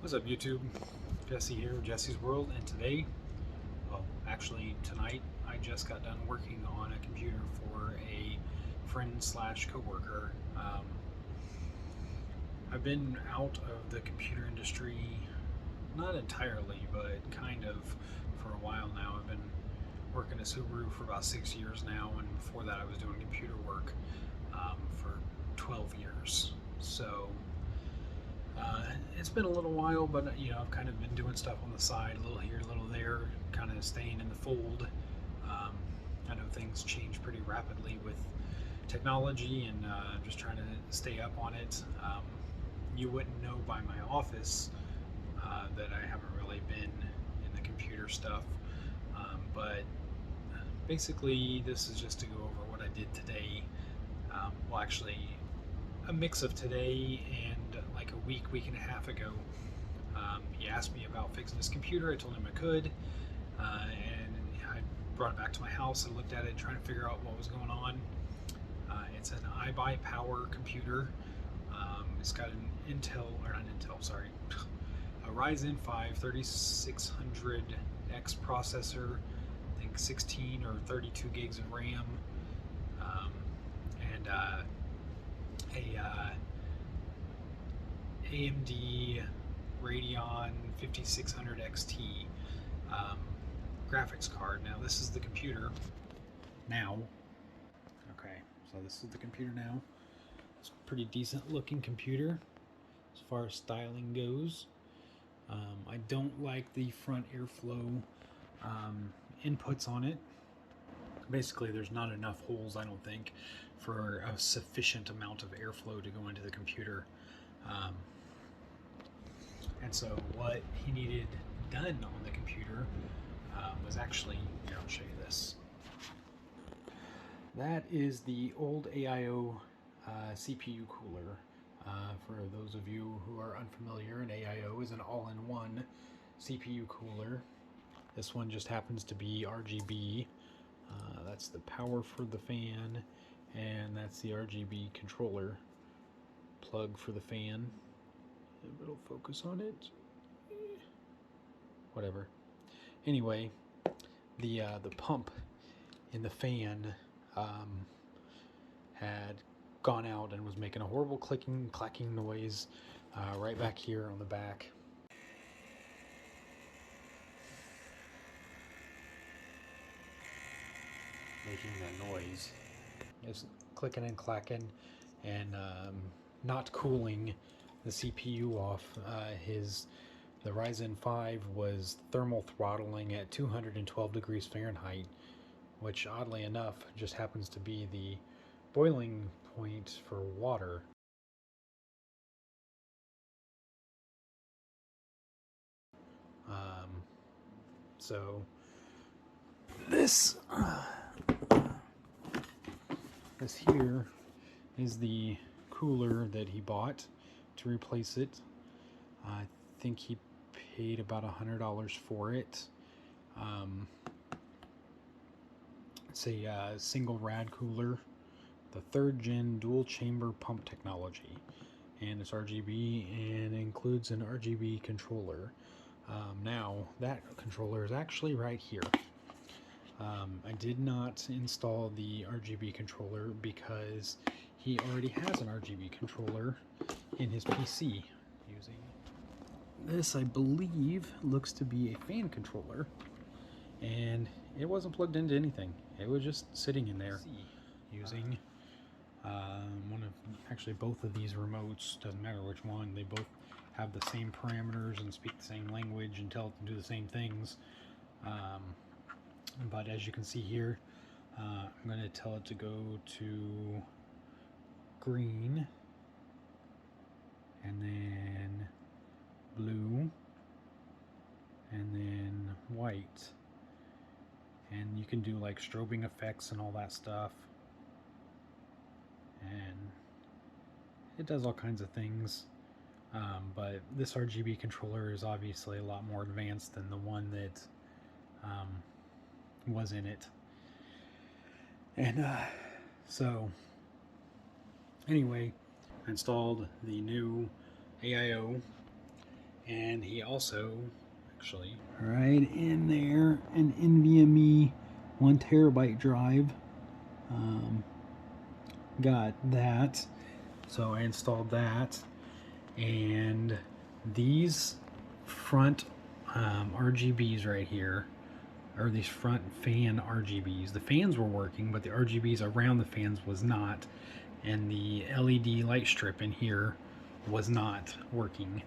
What's up, YouTube? Jesse here, Jesse's World, and today, well, actually tonight, I just got done working on a computer for a friend slash coworker. I've been out of the computer industry, not entirely, but kind of for a while now. I've been working at Subaru for about 6 years now, and before that, I was doing computer work for 12 years. So it's been a little while, but I've kind of been doing stuff on the side, a little here, a little there, kind of staying in the fold. I know things change pretty rapidly with technology, and I'm just trying to stay up on it. You wouldn't know by my office that I haven't really been in the computer stuff, but basically this is just to go over what I did today. Well, actually, a mix of today and like a week and a half ago. He asked me about fixing his computer. I told him I could, and I brought it back to my house and looked at it, trying to figure out what was going on. It's an IBUYPOWER computer. It's got an Intel, or not Intel, sorry, a Ryzen 5 3600X processor, I think 16 or 32 gigs of RAM, and a AMD Radeon 5600 XT graphics card. Now this is the computer now. Okay, so this is the computer now. It's a pretty decent looking computer as far as styling goes. I don't like the front airflow inputs on it. Basically, there's not enough holes, I don't think, for a sufficient amount of airflow to go into the computer. And so what he needed done on the computer was actually, here, I'll show you this. That is the old AIO CPU cooler. For those of you who are unfamiliar, an AIO is an all-in-one CPU cooler. This one just happens to be RGB. That's the power for the fan, and that's the RGB controller plug for the fan. If it'll focus on it. Whatever. Anyway, the pump in the fan had gone out and was making a horrible clicking, clacking noise right back here on the back. Making that noise. It's clicking and clacking and not cooling the CPU off. The Ryzen 5 was thermal throttling at 212 degrees Fahrenheit, which oddly enough just happens to be the boiling point for water. So this here is the cooler that he bought to replace it. I think he paid about $100 for it. It's a single rad cooler, the 3rd gen dual chamber pump technology, and it's RGB and includes an RGB controller. Now that controller is actually right here. I did not install the RGB controller because he already has an RGB controller in his PC. Using this, I believe, looks to be a fan controller, and it wasn't plugged into anything. It was just sitting in there. Using actually both of these remotes, doesn't matter which one, they both have the same parameters and speak the same language and tell it to do the same things. But as you can see here, I'm going to tell it to go to green, and then blue, and then white. And you can do like strobing effects and all that stuff. And it does all kinds of things. But this RGB controller is obviously a lot more advanced than the one that was in it. And so anyway, I installed the new AIO, And he also, actually, right in there, an NVMe 1 TB drive. Got that. So I installed that. And these front RGBs right here, or these front fan RGBs. The fans were working, but the RGBs around the fans was not. And the LED light strip in here was not working.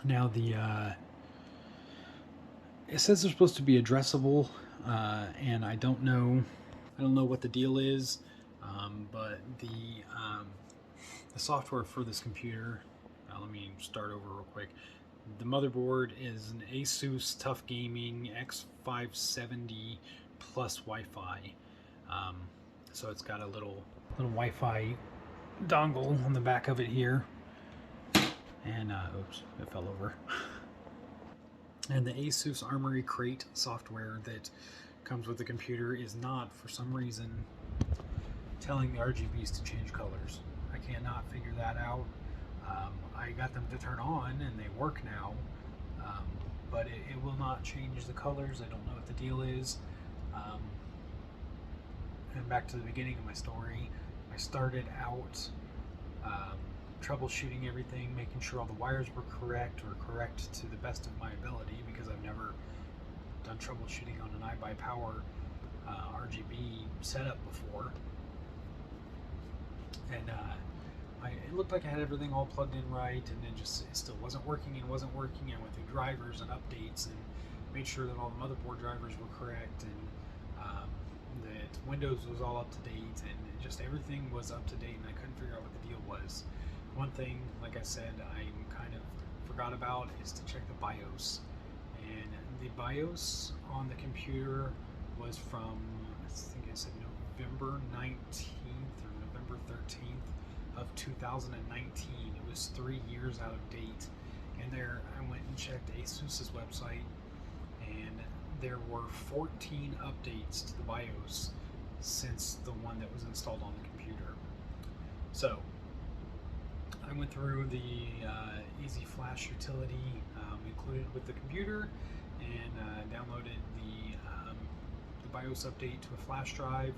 Now it says they're supposed to be addressable, and I don't know what the deal is, but the software for this computer. Let me start over real quick. The motherboard is an ASUS Tough Gaming X570 plus Wi-Fi. So it's got a little Wi-Fi dongle on the back of it here. And oops, it fell over. And the ASUS Armory Crate software that comes with the computer is not, for some reason, telling the RGBs to change colors. I cannot figure that out. I got them to turn on and they work now, but it will not change the colors. I don't know what the deal is. And back to the beginning of my story, I started out troubleshooting everything, making sure all the wires were correct, or correct to the best of my ability, because I've never done troubleshooting on an IBUYPOWER RGB setup before. And it looked like I had everything all plugged in right, and it still wasn't working and wasn't working. I went through drivers and updates and made sure that all the motherboard drivers were correct, and that Windows was all up to date, and just everything was up to date, and I couldn't figure out what the deal was. One thing, like I said, I kind of forgot about is to check the BIOS. And the BIOS on the computer was from, I think it said November 19th or November 13th of 2019. It was 3 years out of date. And there, I went and checked ASUS's website, and there were 14 updates to the BIOS since the one that was installed on the computer. So I went through the Easy Flash utility included with the computer, and downloaded the BIOS update to a flash drive,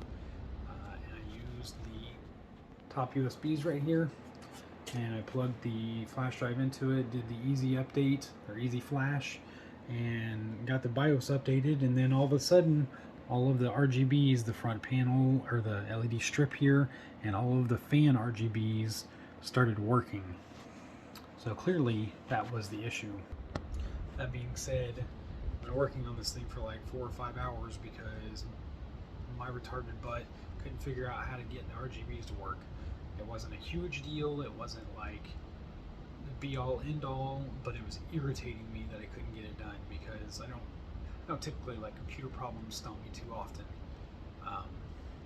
and I used the top USBs right here, and I plugged the flash drive into it, did the Easy Update or Easy Flash, and got the BIOS updated, and then all of a sudden all of the RGBs, the front panel or the LED strip here, and all of the fan RGBs started working. So clearly that was the issue. That being said, I've been working on this thing for like 4 or 5 hours because my retarded butt couldn't figure out how to get the RGBs to work. It wasn't a huge deal, it wasn't like the be all end all, but it was irritating me that I couldn't get it done, because I don't typically let computer problems stump me too often,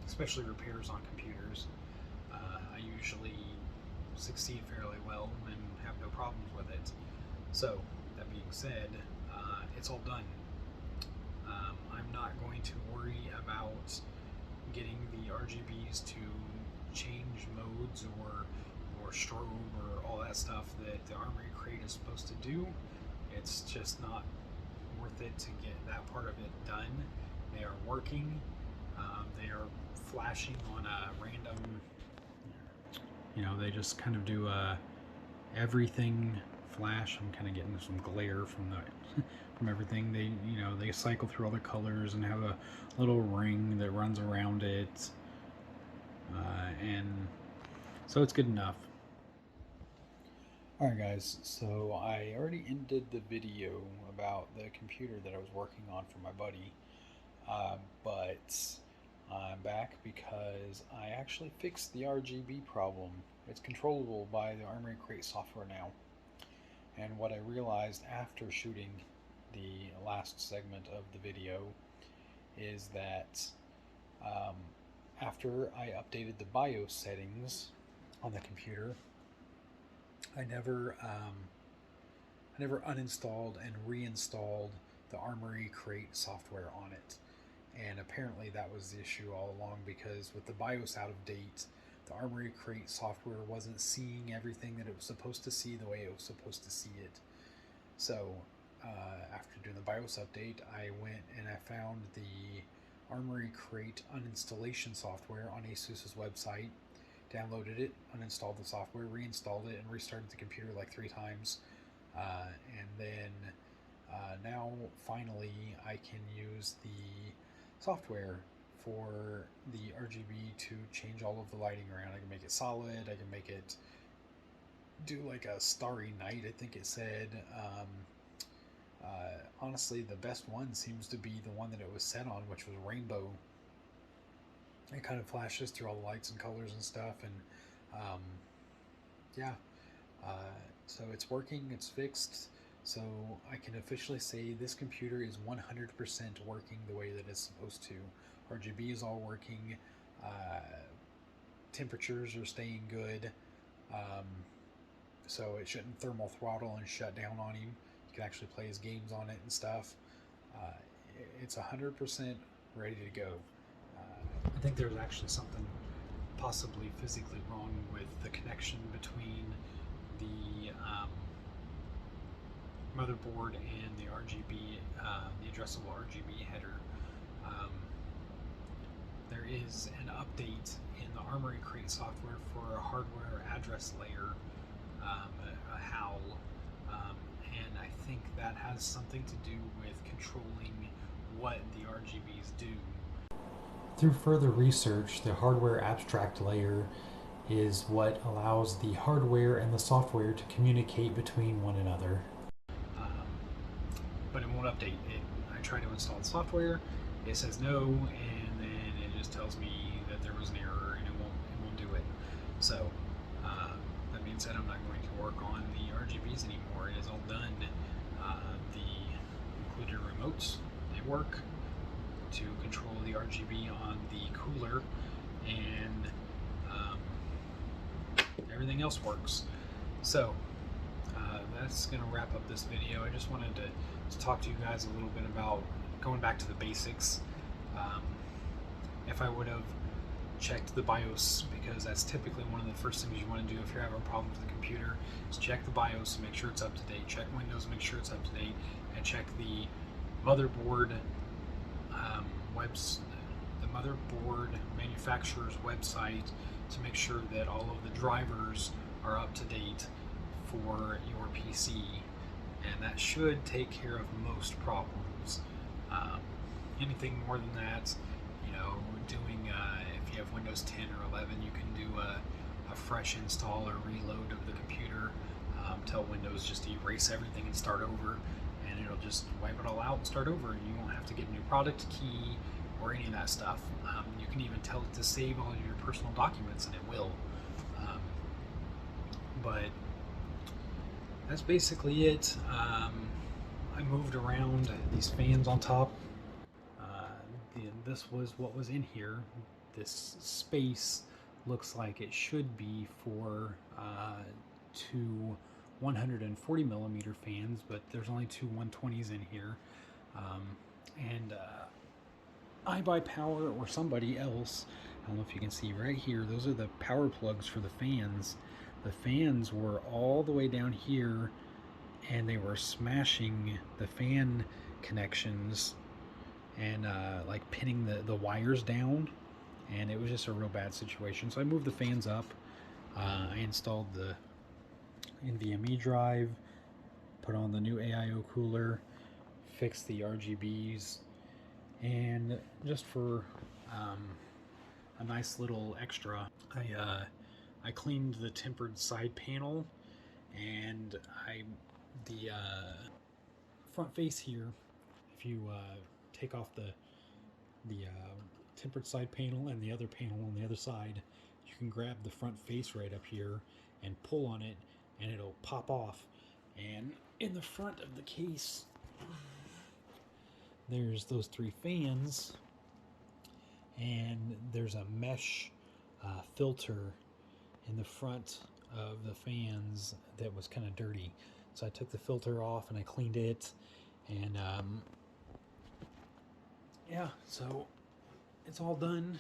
especially repairs on computers. I usually succeed fairly well and have no problems with it. So that being said, it's all done. I'm not going to worry about getting the RGBs to change modes or strobe or all that stuff that the Armory Crate is supposed to do. It's just not worth it to get that part of it done. They are working. They are flashing on a random, they just kind of do everything flash. I'm kind of getting some glare from from everything. They cycle through all the colors and have a little ring that runs around it, and so it's good enough. Alright guys, so I already ended the video about the computer that I was working on for my buddy, but I'm back because I actually fixed the RGB problem. It's controllable by the Armory Crate software now. And what I realized after shooting the last segment of the video is that after I updated the BIOS settings on the computer, I never uninstalled and reinstalled the Armory Crate software on it. And apparently that was the issue all along, because with the BIOS out of date, the Armory Crate software wasn't seeing everything that it was supposed to see the way it was supposed to see it. So after doing the BIOS update, I went and I found the Armory Crate uninstallation software on ASUS's website, downloaded it, uninstalled the software, reinstalled it, and restarted the computer like 3 times. And then now finally I can use the software for the RGB to change all of the lighting around. I can make it solid, I can make it do like a starry night, I think it said. Honestly, the best one seems to be the one that it was set on, which was rainbow. It kind of flashes through all the lights and colors and stuff, and yeah, so it's working, it's fixed. So I can officially say this computer is 100% working the way that it's supposed to. RGB is all working, temperatures are staying good, so it shouldn't thermal throttle and shut down on him. You can actually play his games on it and stuff. It's 100% ready to go. I think there's actually something possibly physically wrong with the connection between the motherboard and the RGB, the addressable RGB header. There is an update in the Armory Crate software for a hardware address layer, a HAL, and I think that has something to do with controlling what the RGBs do. Through further research, the hardware abstract layer is what allows the hardware and the software to communicate between one another. But it won't update it. I try to install the software, it says no, and then it just tells me that there was an error and it won't do it. So that being said, I'm not going to work on the RGBs anymore. It is all done. The included remotes, they work to control the RGB on the cooler, and everything else works. So that's going to wrap up this video. I just wanted to talk to you guys a little bit about going back to the basics. If I would have checked the BIOS, because that's typically one of the first things you want to do if you're having a problem with the computer, is check the BIOS and make sure it's up to date. Check Windows, make sure it's up to date, and check the motherboard the motherboard manufacturer's website to make sure that all of the drivers are up to date for your PC, and that should take care of most problems. Anything more than that, you know, doing if you have Windows 10 or 11, you can do a fresh install or reload of the computer. Tell Windows just to erase everything and start over, and it'll just wipe it all out and start over, and you won't have to get a new product key or any of that stuff. You can even tell it to save all of your personal documents, and it will. But that's basically it. I moved around these fans on top. This was what was in here. This space looks like it should be for 2 140 millimeter fans, but there's only 2 120s in here. And IBUYPOWER or somebody else, I don't know if you can see right here, those are the power plugs for the fans. The fans were all the way down here, and they were smashing the fan connections and like pinning the wires down, and it was just a real bad situation. So I moved the fans up, I installed the NVMe drive, put on the new AIO cooler, fixed the RGBs, and just for a nice little extra, I cleaned the tempered side panel, and the front face here, if you take off the tempered side panel and the other panel on the other side, you can grab the front face right up here and pull on it, and it'll pop off. And in the front of the case, there's those 3 fans, and there's a mesh filter in the front of the fans that was kind of dirty. So I took the filter off and I cleaned it, and yeah, so it's all done.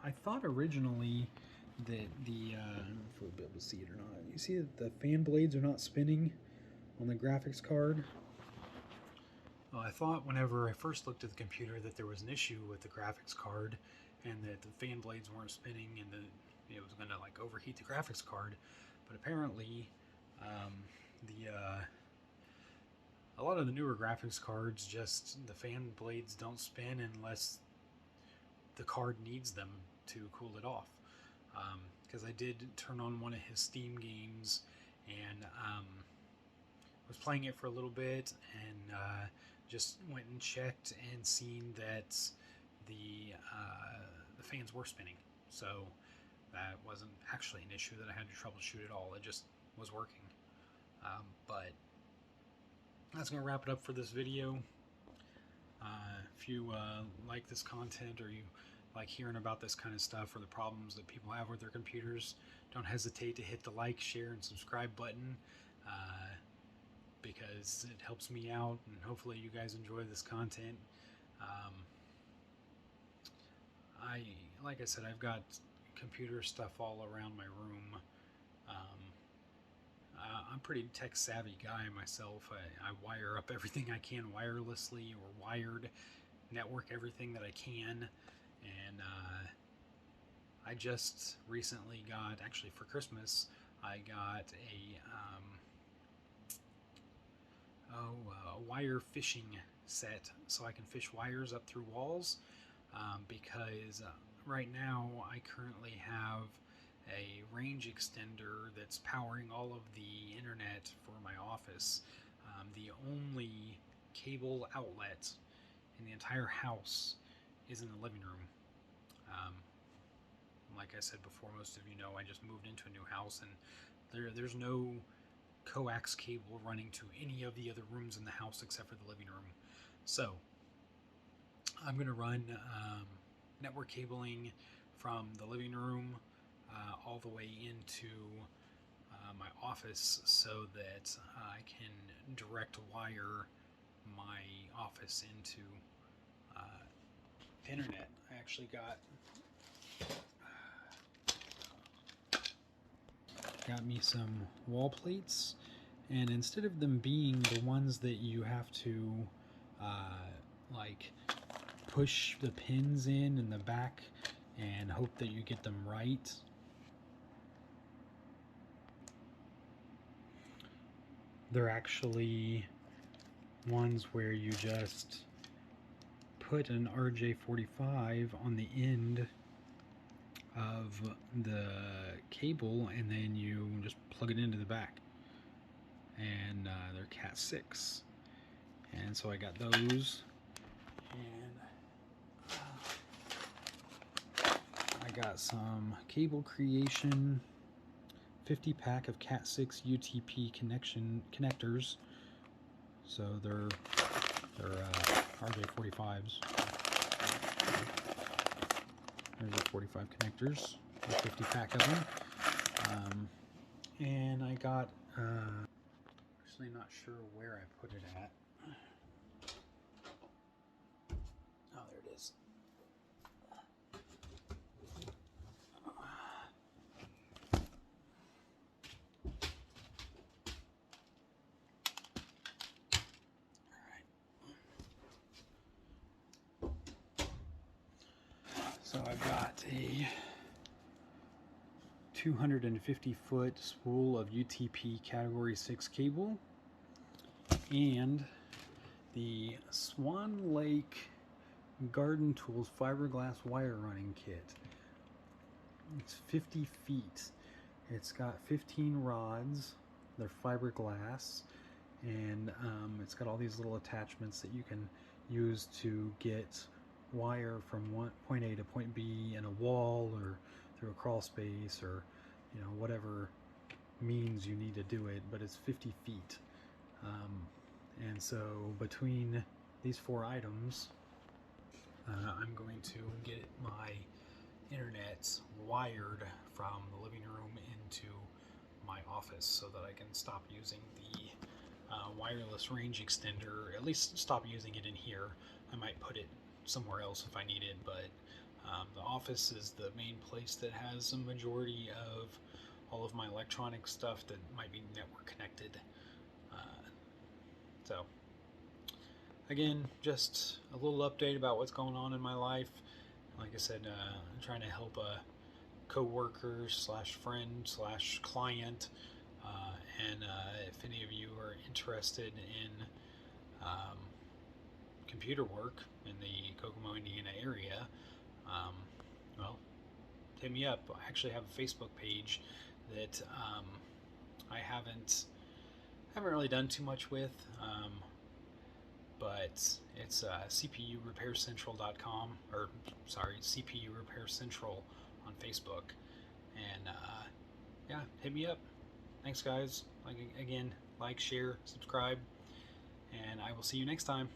I thought originally that the I don't know if we'll be able to see it or not. You see that the fan blades are not spinning on the graphics card. Well, I thought whenever I first looked at the computer that there was an issue with the graphics card and that the fan blades weren't spinning and that it was going to like overheat the graphics card. But apparently, a lot of the newer graphics cards, just the fan blades don't spin unless the card needs them to cool it off. Because I did turn on one of his Steam games and was playing it for a little bit and just went and checked and seen that the fans were spinning. So that wasn't actually an issue that I had to troubleshoot at all. It just was working. But that's going to wrap it up for this video. If you like this content or you like hearing about this kind of stuff or the problems that people have with their computers, don't hesitate to hit the like, share, and subscribe button because it helps me out and hopefully you guys enjoy this content. Like I said, I've got computer stuff all around my room. I'm a pretty tech savvy guy myself. I wire up everything I can wirelessly or wired, network everything that I can, and I just recently got, actually for Christmas, I got a wire fishing set so I can fish wires up through walls because right now I currently have a range extender that's powering all of the internet for my office. The only cable outlet in the entire house is in the living room. Like I said before, most of you know I just moved into a new house and there's no coax cable running to any of the other rooms in the house except for the living room. So I'm going to run network cabling from the living room all the way into my office so that I can direct wire my office into internet. I actually got me some wall plates, and instead of them being the ones that you have to like push the pins in the back and hope that you get them right, they're actually ones where you just put an RJ45 on the end of the cable and then you just plug it into the back, and they're Cat 6, and so I got those, and I got some Cable Creation 50 pack of Cat 6 UTP connectors, so they're RJ45s. There's the 45 connectors, a 50 pack of them. And I got, actually not sure where I put it at. Oh, there it is. So I've got a 250-foot spool of UTP Category 6 cable and the Swan Lake Garden Tools fiberglass wire running kit. It's 50 feet. It's got 15 rods. They're fiberglass, and it's got all these little attachments that you can use to get wire from point A to point B in a wall or through a crawl space, or whatever means you need to do it, but it's 50 feet. And so between these 4 items, I'm going to get my internet wired from the living room into my office so that I can stop using the wireless range extender, at least stop using it in here. I might put it somewhere else if I need it, but The office is the main place that has a majority of all of my electronic stuff that might be network connected. So again, just a little update about what's going on in my life. Like I said, I'm trying to help a co-worker slash friend slash client, and if any of you are interested in computer work in the Kokomo, Indiana area, well, hit me up. I actually have a Facebook page that I haven't really done too much with, but it's cpurepaircentral.com, or sorry, CPU Repair Central on Facebook, and yeah, hit me up. Thanks, guys. Again, like, share, subscribe, and I will see you next time.